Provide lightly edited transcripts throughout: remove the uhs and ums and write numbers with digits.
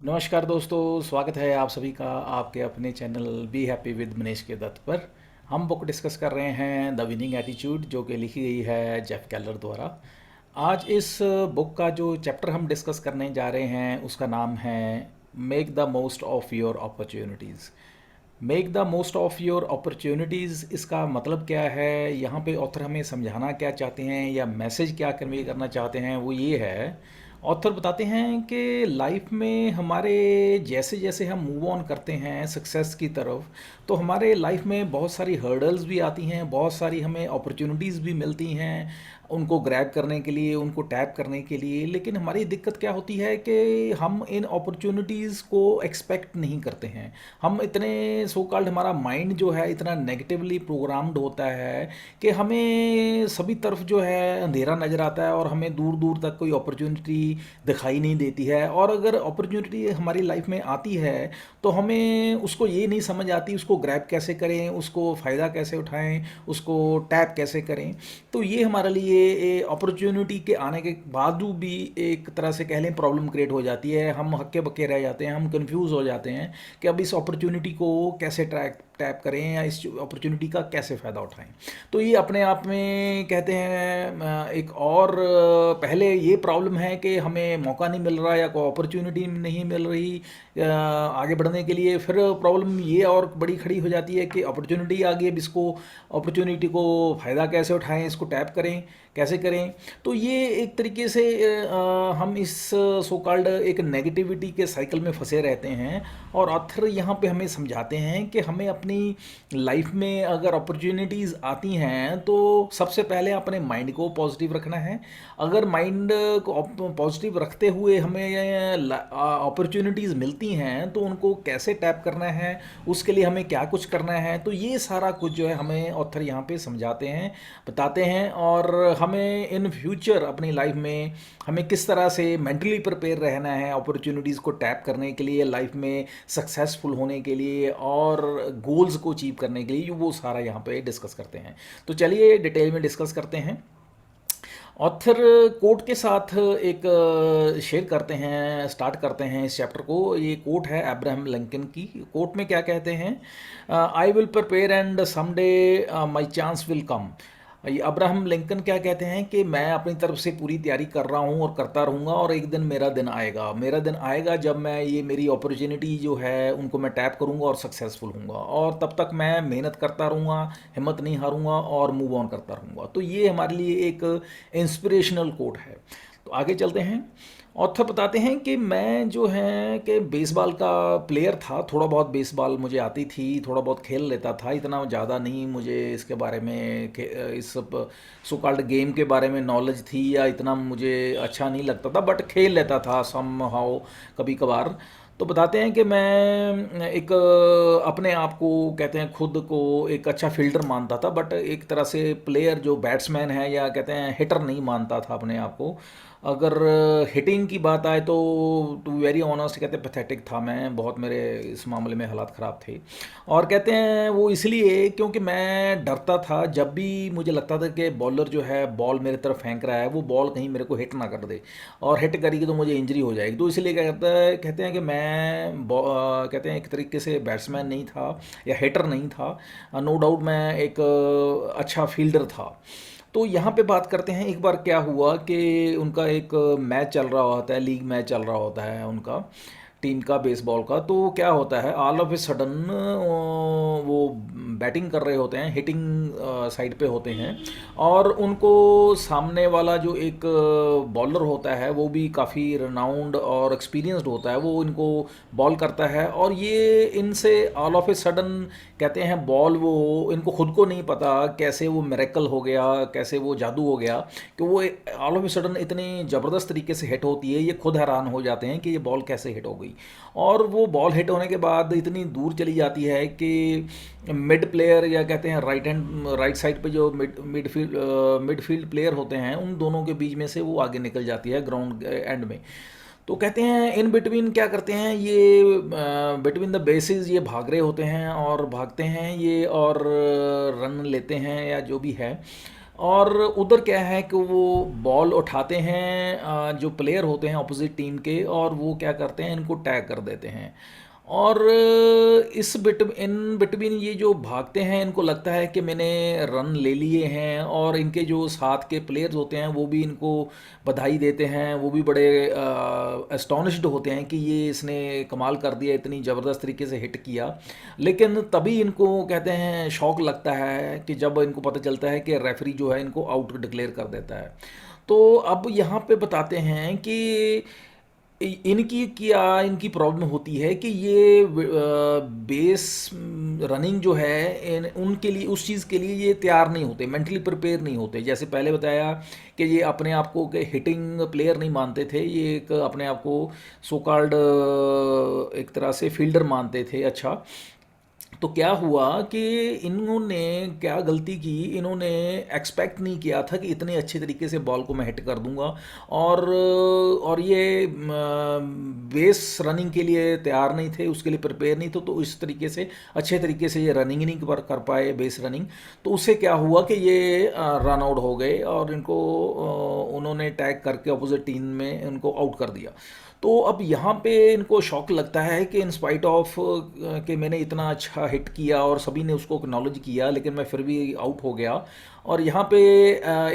नमस्कार दोस्तों, स्वागत है आप सभी का आपके अपने channel be happy with Manish के दत्त पर। हम बुक डिस्कस कर रहे हैं द विनिंग एटीट्यूड, जो कि लिखी गई है जेफ केलर द्वारा। आज इस बुक का जो चैप्टर हम डिस्कस करने जा रहे हैं उसका नाम है make the most of your opportunities. Make the most of your opportunities, इसका मतलब क्या है, यहाँ पे ऑथर हमें समझाना क्या चाहते हैं या मैसेज क्या कन्वे करना चाहते हैं, वो ये है। ऑथर बताते हैं कि लाइफ में हमारे जैसे जैसे हम मूव ऑन करते हैं सक्सेस की तरफ, तो हमारे लाइफ में बहुत सारी हर्डल्स भी आती हैं, बहुत सारी हमें अपॉर्चुनिटीज़ भी मिलती हैं उनको ग्रैब करने के लिए, उनको टैप करने के लिए। लेकिन हमारी दिक्कत क्या होती है कि हम इन अपॉर्चुनिटीज़ को एक्सपेक्ट नहीं करते हैं। हम इतने सो कॉल्ड, हमारा माइंड जो है इतना नेगेटिवली प्रोग्राम्ड होता है कि हमें सभी तरफ जो है अंधेरा नज़र आता है और हमें दूर दूर तक कोई अपॉर्चुनिटी दिखाई नहीं देती है। और अगर अपॉर्चुनिटी हमारी लाइफ में आती है तो हमें उसको ये नहीं समझ आती उसको ग्रैब कैसे करें, उसको फ़ायदा कैसे उठाएं, उसको टैप कैसे करें। तो ये हमारे लिए अपॉर्चुनिटी के आने के बावजूद भी एक तरह से कह लें प्रॉब्लम क्रिएट हो जाती है। हम हक्के बक्के रह जाते हैं, हम कंफ्यूज हो जाते हैं कि अब इस अपॉर्चुनिटी को कैसे ट्रैक टैप करें या इस अपॉर्चुनिटी का कैसे फ़ायदा उठाएं। तो ये अपने आप में कहते हैं एक और पहले ये प्रॉब्लम है कि हमें मौका नहीं मिल रहा या कोई अपॉर्चुनिटी नहीं मिल रही आगे बढ़ने के लिए। फिर प्रॉब्लम ये और बड़ी खड़ी हो जाती है कि अपॉर्चुनिटी आ गई, अब इसको अपॉर्चुनिटी को फ़ायदा कैसे उठाएं, इसको टैप करें कैसे करें। तो ये एक तरीके से हम इस सो कॉल्ड एक नेगेटिविटी के साइकिल में फंसे रहते हैं। और ऑथर यहाँ पे हमें समझाते हैं कि हमें अपनी लाइफ में अगर अपॉर्चुनिटीज़ आती हैं तो सबसे पहले अपने माइंड को पॉजिटिव रखना है। अगर माइंड को पॉजिटिव रखते हुए हमें अपॉर्चुनिटीज़ मिलती हैं तो उनको कैसे टैप करना है, उसके लिए हमें क्या कुछ करना है, तो ये सारा कुछ जो है हमें ऑथर यहाँ पे समझाते हैं, बताते हैं। और हमें इन फ्यूचर अपनी लाइफ में हमें किस तरह से मेंटली प्रिपेयर रहना है अपॉर्चुनिटीज़ को टैप करने के लिए, लाइफ में सक्सेसफुल होने के लिए और गोल्स को अचीव करने के लिए, वो सारा यहाँ पे डिस्कस करते हैं। तो चलिए डिटेल में डिस्कस करते हैं। ऑथर कोट के साथ एक शेयर करते हैं, स्टार्ट करते हैं इस चैप्टर को। ये कोट है अब्राहम लिंकन की। कोट में क्या कहते हैं, I will prepare and someday my chance will come. ये अब्राहम लिंकन क्या कहते हैं कि मैं अपनी तरफ से पूरी तैयारी कर रहा हूँ और करता रहूँगा, और एक दिन मेरा दिन आएगा, मेरा दिन आएगा जब मैं ये मेरी अपॉर्चुनिटी जो है उनको मैं टैप करूँगा और सक्सेसफुल हूँगा, और तब तक मैं मेहनत करता रहूँगा, हिम्मत नहीं हारूँगा और मूव ऑन करता रहूँगा। तो ये हमारे लिए एक इंस्पिरेशनल कोट है। तो आगे चलते हैं। ऑथर बताते हैं कि मैं जो है कि बेसबॉल का प्लेयर था, थोड़ा बहुत बेसबॉल मुझे आती थी, थोड़ा बहुत खेल लेता था, इतना ज़्यादा नहीं मुझे इसके बारे में इस सो कॉल्ड गेम के बारे में नॉलेज थी या इतना मुझे अच्छा नहीं लगता था, बट खेल लेता था सम हाउ कभी कभार। तो बताते हैं कि मैं एक अपने आप को कहते हैं खुद को एक अच्छा फील्डर मानता था, बट एक तरह से प्लेयर जो बैट्समैन है या कहते हैं हिटर नहीं मानता था अपने आप को। अगर हिटिंग की बात आए तो टू वेरी ऑनेस्ट कहते हैं पैथेटिक था मैं, बहुत मेरे इस मामले में हालात ख़राब थे। और कहते हैं वो इसलिए क्योंकि मैं डरता था जब भी मुझे लगता था कि बॉलर जो है बॉल मेरे तरफ फेंक रहा है, वो बॉल कहीं मेरे को हिट ना कर दे, और हिट करेगी तो मुझे इंजरी हो जाएगी। तो इसलिए क्या कहता है, कहते हैं कि मैं कहते हैं एक तरीके से बैट्समैन नहीं था या हिटर नहीं था, नो डाउट मैं एक अच्छा फील्डर था। तो यहाँ पे बात करते हैं, एक बार क्या हुआ कि उनका एक मैच चल रहा होता है, लीग मैच चल रहा होता है उनका टीम का बेसबॉल का। तो क्या होता है, ऑल ऑफ ए सडन वो बैटिंग कर रहे होते हैं, हिटिंग साइड पे होते हैं, और उनको सामने वाला जो एक बॉलर होता है वो भी काफ़ी रनाउंड और एक्सपीरियंस्ड होता है, वो इनको बॉल करता है। और ये इनसे ऑल ऑफ ए सडन कहते हैं बॉल, वो इनको खुद को नहीं पता कैसे वो मिरेकल हो गया, कैसे वो जादू हो गया कि वो ऑल ऑफ ए सडन इतनी ज़बरदस्त तरीके से हिट होती है, ये खुद हैरान हो जाते हैं कि ये बॉल कैसे हिट हो गई। और वो बॉल हिट होने के बाद इतनी दूर चली जाती है कि मिड प्लेयर या कहते हैं राइट साइड पे जो मिडफील्ड प्लेयर होते हैं, उन दोनों के बीच में से वो आगे निकल जाती है ग्राउंड एंड में। तो कहते हैं इन बिटवीन क्या करते हैं ये, बिटवीन द बेसिस ये भाग रहे होते हैं और भागते हैं ये और रन लेते हैं या जो भी है। और उधर क्या है कि वो बॉल उठाते हैं, जो प्लेयर होते हैं अपोजिट टीम के, और वो क्या करते हैं, इनको टैग कर देते हैं। और इन बिटवीन ये जो भागते हैं, इनको लगता है कि मैंने रन ले लिए हैं, और इनके जो साथ के प्लेयर्स होते हैं वो भी इनको बधाई देते हैं, वो भी बड़े एस्टॉनिश्ड होते हैं कि ये इसने कमाल कर दिया, इतनी ज़बरदस्त तरीके से हिट किया। लेकिन तभी इनको कहते हैं शौक लगता है कि जब इनको पता चलता है कि रेफरी जो है इनको आउट डिक्लेयर कर देता है। तो अब यहाँ पे बताते हैं कि इनकी क्या इनकी प्रॉब्लम होती है कि ये बेस रनिंग जो है उनके लिए, उस चीज़ के लिए ये तैयार नहीं होते, मेंटली प्रिपेयर नहीं होते। जैसे पहले बताया कि ये अपने आप को के हिटिंग प्लेयर नहीं मानते थे, ये एक अपने आप को सो कॉल्ड एक तरह से फील्डर मानते थे। अच्छा, तो क्या हुआ कि इन्होंने क्या गलती की, इन्होंने एक्सपेक्ट नहीं किया था कि इतने अच्छे तरीके से बॉल को मैं हिट कर दूंगा, और ये बेस रनिंग के लिए तैयार नहीं थे, उसके लिए प्रिपेयर नहीं थे। तो इस तरीके से अच्छे तरीके से ये रनिंग नहीं कर पाए, बेस रनिंग। तो उससे क्या हुआ कि ये रन आउट हो गए, और इनको उन्होंने टैग करके अपोजिट टीम में उनको आउट कर दिया। तो अब यहाँ पे इनको शौक लगता है कि इन स्पाइट ऑफ कि मैंने इतना अच्छा हिट किया और सभी ने उसको एक्नॉलेज किया, लेकिन मैं फिर भी आउट हो गया। और यहाँ पे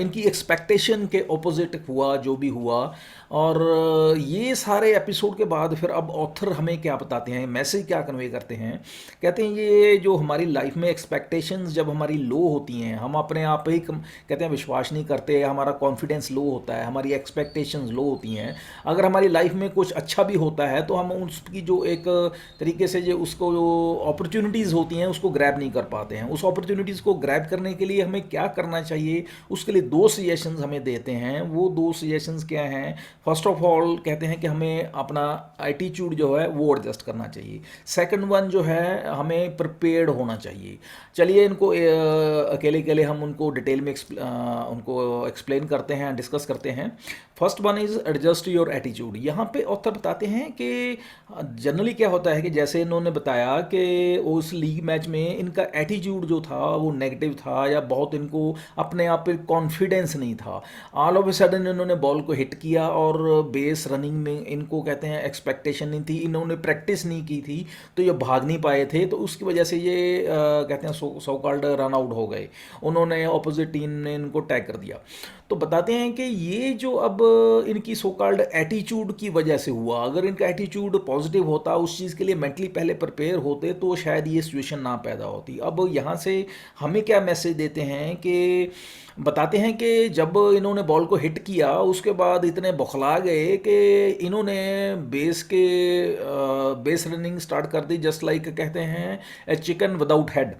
इनकी एक्सपेक्टेशन के ऑपोजिट हुआ जो भी हुआ। और ये सारे एपिसोड के बाद फिर अब ऑथर हमें क्या बताते हैं, मैसेज क्या कन्वे करते हैं। कहते हैं ये जो हमारी लाइफ में एक्सपेक्टेशंस जब हमारी लो होती हैं, हम अपने आप पे ही कहते हैं विश्वास नहीं करते, हमारा कॉन्फिडेंस लो होता है, हमारी एक्सपेक्टेशंस लो होती हैं। अगर हमारी लाइफ में कुछ अच्छा भी होता है तो हम उसकी जो एक तरीके से जो उसको जो अपॉर्चुनिटीज़ होती हैं उसको ग्रैब नहीं कर पाते हैं। उस अपॉर्चुनिटीज़ को ग्रैब करने के लिए हमें क्या करना चाहिए, उसके लिए दो सजेशंस हमें देते हैं। वो दो सजेशंस क्या हैं? फर्स्ट ऑफ ऑल कहते हैं कि हमें अपना एटीट्यूड जो है वो एडजस्ट करना चाहिए। सेकंड वन जो है, हमें प्रिपेयर्ड होना चाहिए। चलिए इनको अकेले अकेले हम उनको डिटेल में उनको एक्सप्लेन करते हैं, डिस्कस करते हैं। First one is adjust your attitude. यहाँ पे ऑथर बताते हैं कि जनरली क्या होता है कि जैसे इन्होंने बताया कि उस लीग मैच में इनका एटीट्यूड जो था वो नेगेटिव था, या बहुत इनको अपने आप पे कॉन्फिडेंस नहीं था। ऑल ऑफ ए सडन इन्होंने बॉल को हिट किया, और बेस रनिंग में इनको कहते हैं एक्सपेक्टेशन नहीं थी, इन्होंने प्रैक्टिस नहीं की थी, तो ये भाग नहीं पाए थे। तो उसकी वजह से ये कहते हैं सो कॉल्ड रन आउट हो गए, उन्होंने अपोजिट टीम ने इनको टैग कर दिया। तो बताते हैं कि ये जो अब इनकी सो कॉल्ड एटीट्यूड की वजह से हुआ। अगर इनका एटीट्यूड पॉजिटिव होता, उस चीज़ के लिए मेंटली पहले प्रिपेयर होते, तो शायद ये सिचुएशन ना पैदा होती। अब यहाँ से हमें क्या मैसेज देते हैं कि बताते हैं कि जब इन्होंने बॉल को हिट किया उसके बाद इतने बौखला गए कि इन्होंने बेस रनिंग स्टार्ट कर दी, जस्ट लाइक कहते हैं ए चिकन विदाउट हेड।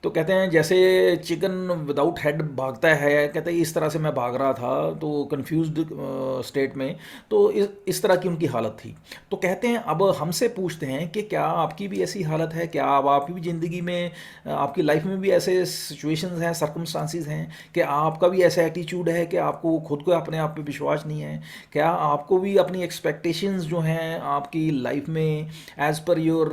तो कहते हैं जैसे चिकन विदाउट हेड भागता है, कहते हैं इस तरह से मैं भाग रहा था, तो कंफ्यूज्ड स्टेट में। तो इस तरह की उनकी हालत थी। तो कहते हैं अब हमसे पूछते हैं कि क्या आपकी भी ऐसी हालत है, क्या अब आपकी भी ज़िंदगी में आपकी लाइफ में भी ऐसे सिचुएशंस हैं, सर्कमस्टांसिस हैं कि आपका भी ऐसा एटीट्यूड है कि आपको खुद को अपने आप पे विश्वास नहीं है? क्या आपको भी अपनी एक्सपेक्टेशंस जो हैं आपकी लाइफ में एज़ पर योर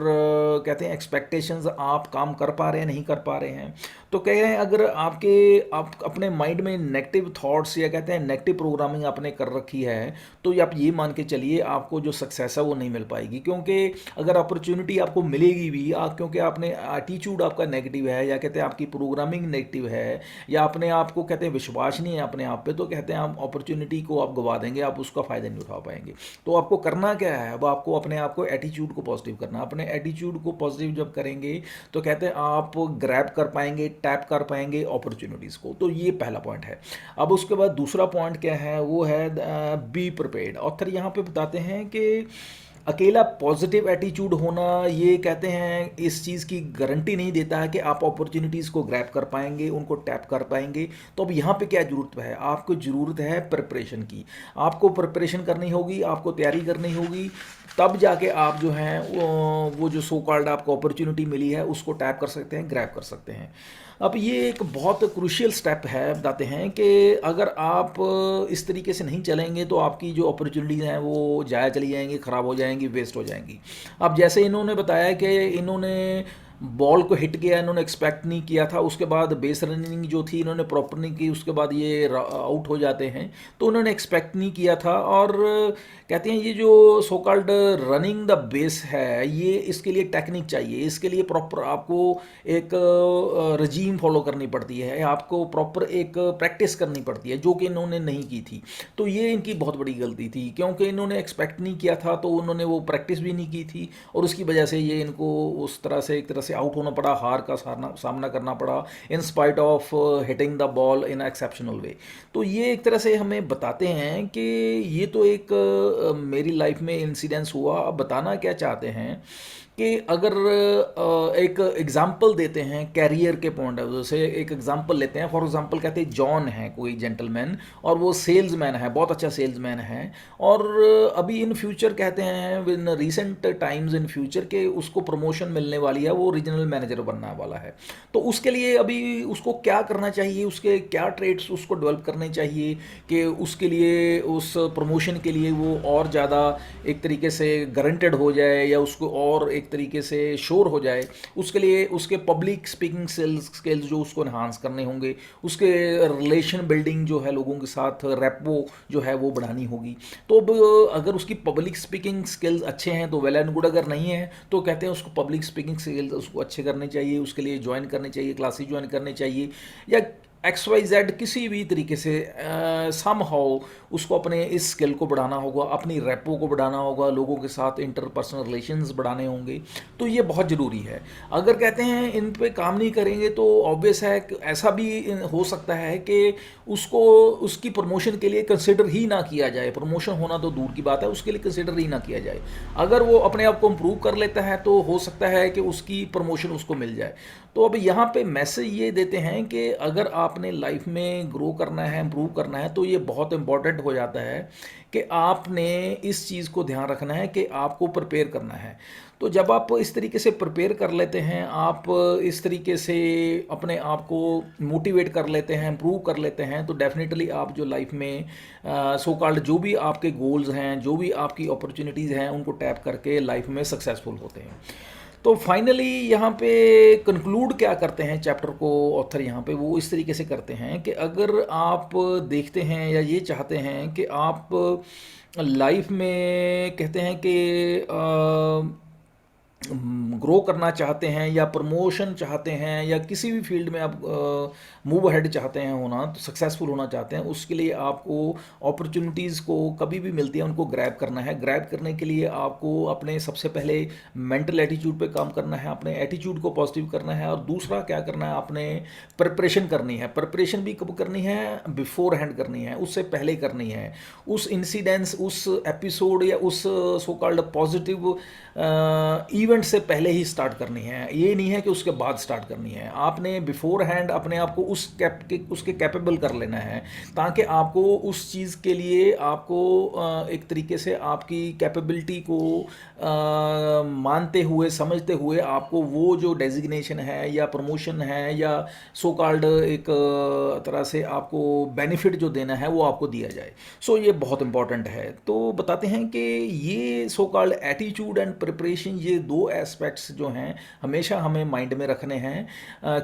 कहते हैं एक्सपेक्टेशंस आप काम कर पा रहे हैं, नहीं कर पा रहे हैं? तो कह रहे हैं अगर आप अपने माइंड में नेगेटिव थॉट्स या कहते हैं नेगेटिव प्रोग्रामिंग आपने कर रखी है, तो आप ये मान के चलिए आपको जो सक्सेस है वो नहीं मिल पाएगी। क्योंकि अगर अपॉर्चुनिटी आपको मिलेगी भी, क्योंकि आपने एटीट्यूड आपका नेगेटिव है, या कहते हैं आपकी प्रोग्रामिंग नेगेटिव है, या अपने आप को कहते हैं विश्वास नहीं है अपने आप पे, तो कहते हैं आप अपॉर्चुनिटी को आप गवा देंगे, आप उसका फ़ायदा नहीं उठा पाएंगे। तो आपको करना क्या है? अब आपको अपने आप को एटीट्यूड को पॉजिटिव करना। अपने एटीट्यूड को पॉजिटिव जब करेंगे तो कहते हैं आप ग्रैब कर पाएंगे, टैप कर पाएंगे अपॉर्चुनिटीज़ को। तो ये पहला पॉइंट है। अब उसके बाद दूसरा पॉइंट क्या है, वो है बी प्रिपेयर्ड। ऑथर यहाँ पे बताते हैं कि अकेला पॉजिटिव एटीट्यूड होना, ये कहते हैं इस चीज़ की गारंटी नहीं देता है कि आप अपॉर्चुनिटीज़ को ग्रैब कर पाएंगे, उनको टैप कर पाएंगे। तो अब यहाँ पे क्या ज़रूरत है? आपको ज़रूरत है प्रिपरेशन की। आपको प्रिपरेशन करनी होगी, आपको तैयारी करनी होगी, तब जाके आप जो हैं वो जो सो कॉल्ड आपको अपॉर्चुनिटी मिली है उसको टैप कर सकते हैं, ग्रैब कर सकते हैं। अब ये एक बहुत क्रूशियल स्टेप है। बताते हैं कि अगर आप इस तरीके से नहीं चलेंगे तो आपकी जो अपॉर्चुनिटीज़ हैं वो जाया चली जाएंगी, ख़राब हो जाएंगी, वेस्ट हो जाएंगी। अब जैसे इन्होंने बताया कि इन्होंने बॉल को हिट किया, इन्होंने एक्सपेक्ट नहीं किया था, उसके बाद बेस रनिंग जो थी इन्होंने प्रॉपर नहीं की, उसके बाद ये आउट हो जाते हैं, तो उन्होंने एक्सपेक्ट नहीं किया था। और कहते हैं ये जो so called running the base है, ये इसके लिए टेक्निक चाहिए, इसके लिए प्रॉपर आपको एक रजीम फॉलो करनी पड़ती है, आपको प्रॉपर एक प्रैक्टिस करनी पड़ती है, जो कि इन्होंने नहीं की थी। तो ये इनकी बहुत बड़ी गलती थी, क्योंकि इन्होंने एक्सपेक्ट नहीं किया था, तो उन्होंने वो प्रैक्टिस भी नहीं की थी, और उसकी वजह से ये इनको उस तरह से एक तरह से आउट होना पड़ा, हार का सामना करना पड़ा, in spite of hitting the ball in exceptional way. तो ये एक तरह से हमें बताते हैं कि ये तो एक मेरी लाइफ में इंसिडेंस हुआ। अब बताना क्या चाहते हैं कि अगर एक एग्जाम्पल देते हैं कैरियर के पॉइंट ऑफ व्यू से, एक एग्जाम्पल लेते हैं। फॉर एग्जाम्पल कहते हैं जॉन है कोई जेंटलमैन, और वो सेल्समैन है, बहुत अच्छा सेल्समैन है, और अभी इन फ्यूचर कहते हैं in recent times in future के उसको प्रमोशन मिलने वाली है, वो रीजनल मैनेजर बनने वाला है। तो उसके लिए अभी उसको क्या करना चाहिए, उसके क्या ट्रेड्स उसको डेवलप करने चाहिए कि उसके लिए उस प्रमोशन के लिए वो और ज़्यादा एक तरीके से गारंटेड हो जाए, या उसको और एक तरीके से श्योर हो जाए। उसके लिए उसके पब्लिक स्पीकिंग स्किल्स जो उसको इन्हांस करने होंगे, उसके रिलेशन बिल्डिंग जो है लोगों के साथ, रेपो जो है वो बढ़ानी होगी। तो अब अगर उसकी पब्लिक स्पीकिंग स्किल्स अच्छे हैं तो वेल एंड गुड, अगर नहीं है तो कहते हैं उसको पब्लिक स्पीकिंग स्किल्स उसको अच्छे करने चाहिए, उसके लिए ज्वाइन करने चाहिए, क्लासेस ज्वाइन करने चाहिए, या XYZ किसी भी तरीके से सम हाउ उसको अपने इस स्किल को बढ़ाना होगा, अपनी रेपो को बढ़ाना होगा, लोगों के साथ इंटरपर्सनल रिलेशंस बढ़ाने होंगे। तो ये बहुत ज़रूरी है। अगर कहते हैं इन पे काम नहीं करेंगे तो ऑब्वियस है कि ऐसा भी हो सकता है कि उसको उसकी प्रमोशन के लिए कंसिडर ही ना किया जाए। प्रमोशन होना तो दूर की बात है, उसके लिए कंसिडर ही ना किया जाए। अगर वो अपने आप को इम्प्रूव कर लेता है तो हो सकता है कि उसकी प्रमोशन उसको मिल जाए। तो अब यहाँ पे मैसेज ये देते हैं कि अगर आपने लाइफ में ग्रो करना है, इम्प्रूव करना है, तो ये बहुत इंपॉर्टेंट हो जाता है कि आपने इस चीज़ को ध्यान रखना है कि आपको प्रिपेयर करना है। तो जब आप इस तरीके से प्रिपेयर कर लेते हैं, आप इस तरीके से अपने आप को मोटिवेट कर लेते हैं, इम्प्रूव कर लेते हैं, तो डेफिनेटली आप जो लाइफ में सो कॉल्ड जो भी आपके गोल्स हैं, जो भी आपकी अपॉर्चुनिटीज़ हैं, उनको टैप करके लाइफ में सक्सेसफुल होते हैं। तो फाइनली यहाँ पे कंक्लूड क्या करते हैं चैप्टर को ऑथर, यहाँ पे वो इस तरीके से करते हैं कि अगर आप देखते हैं या ये चाहते हैं कि आप लाइफ में कहते हैं कि ग्रो करना चाहते हैं, या प्रमोशन चाहते हैं, या किसी भी फील्ड में आप मूव अहेड चाहते हैं होना, तो सक्सेसफुल होना चाहते हैं, उसके लिए आपको अपॉर्चुनिटीज़ को कभी भी मिलती है उनको ग्रैब करना है। ग्रैब करने के लिए आपको अपने सबसे पहले मेंटल एटीट्यूड पे काम करना है, अपने एटीट्यूड को पॉजिटिव करना है, और दूसरा क्या करना है, आपने प्रिपरेशन करनी है। प्रिपरेशन भी कब करनी है, बिफोर हैंड करनी है, उससे पहले करनी है। उस इंसिडेंस, उस एपिसोड या उस सो कॉल्ड पॉजिटिव इवेंट से पहले ही स्टार्ट करनी है। ये नहीं है कि उसके बाद स्टार्ट करनी है, आपने बिफोर हैंड अपने आप को उसके कैपेबल कर लेना है, ताकि आपको उस चीज़ के लिए आपको एक तरीके से आपकी कैपेबिलिटी को मानते हुए, समझते हुए, आपको वो जो डेजिग्नेशन है या प्रमोशन है या सो कॉल्ड एक तरह से आपको बेनिफिट जो देना है वो आपको दिया जाए। सो ये बहुत इंपॉर्टेंट है। तो बताते हैं कि ये so called attitude and preparation, ये दो एस्पेक्ट्स जो हैं हमेशा हमें माइंड में रखने हैं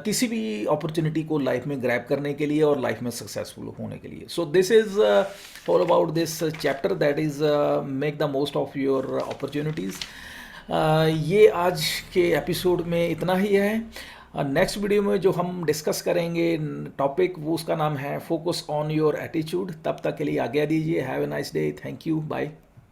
किसी भी अपॉर्चुनिटी को लाइफ में ग्रैब करने के लिए और लाइफ में सक्सेसफुल होने के लिए। So this is all about this chapter, that is make the most of your opportunities. ये आज के एपिसोड में इतना ही है। नेक्स्ट वीडियो में जो हम डिस्कस करेंगे टॉपिक, वो उसका नाम है फोकस ऑन योर एटीट्यूड। तब तक के लिए आज्ञा दीजिए। Have a nice day, thank you, bye.